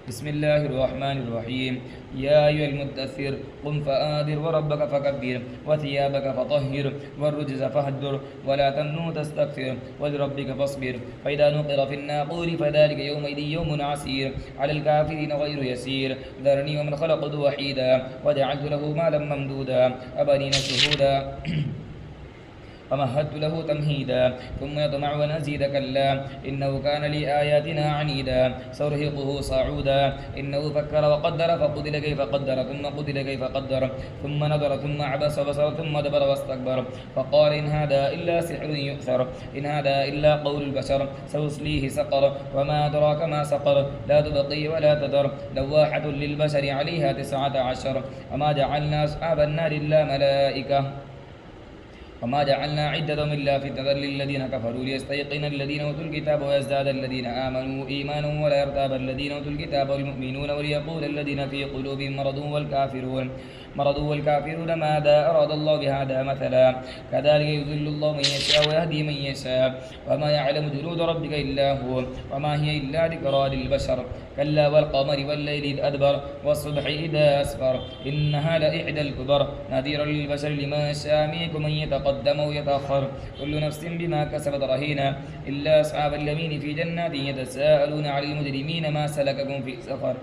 بسم الله الرحمن الرحيم. يا أيها المدثر قم فآذر وربك فكبر وثيابك فطهر والرجز فاهجر ولا تمنن تستكثر ولربك فاصبر فإذا نقر في الناقور فذلك يومئذ يوم عسير على الكافرين غير يسير ذرني ومن خلقت وحيدا وجعلت له مالا ممدودا وبنين شهودا ومهدت له تمهيدا ثم يطمع أن أزيد كلا إنه كان لآياتنا عنيدا سأرهقه صعودا إنه فكر وقدر فقتل كيف قدر ثم قتل كيف قدر ثم نظر ثم عبس وبصر ثم دبر واستكبر فقال إن هذا إلا سحر يؤثر إن هذا إلا قول البشر سأصليه سقر وما أدراك ما سقر لا تبقي ولا تذر لواحة للبشر عليها 19 وما جعلنا أصحاب النار إلا ملائكة وما جعلنا عدتهم إلا فتنة للذين كفروا ليستيقن الذين أوتوا الكتاب ويزداد الذين آمنوا إيمانا ولا يرتاب الذين أوتوا الكتاب والمؤمنون وليقول الذين في قلوبهم مرض والكافرون ماذا أراد الله بهذا مثلا كذلك يذل الله من يشاء ويهدي من يشاء وما يعلم جنود ربك إلا هو وما هي إلا ذكرى للبشر كلا والقمر والليل إذ أدبر والصبح إذا أسفر إنها لإحدى الكبر نذيرا للبشر لمن شاء منكم من يتقدم ويتأخر كل نفس بما كسبت رهينة إلا أصحاب اليمين في جنات يتساءلون عن المجرمين ما سلككم في سقر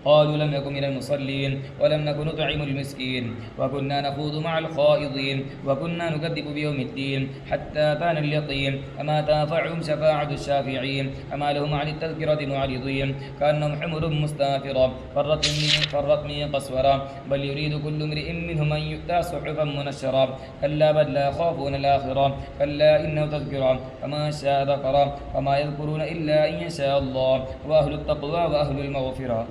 قالوا لم يكن من المصلين ولم نكن نطعم المسكين وكنا نخوض مع الخائضين وكنا نكذب بيوم الدين حتى أتانا اليقين أما تنفعهم شفاعة الشافعين أما لهم عن التذكرة معرضين كأنهم حمر مستنفرة فرت من قسورة بل يريد كل امرئ منهم أن يؤتى صحفا منشرة كلا بل لا يخافون الآخرة كلا إنه تذكرة فما شاء ذكره وما يذكرون إلا أن يشاء الله وأهل التقوى وأهل المغفرة.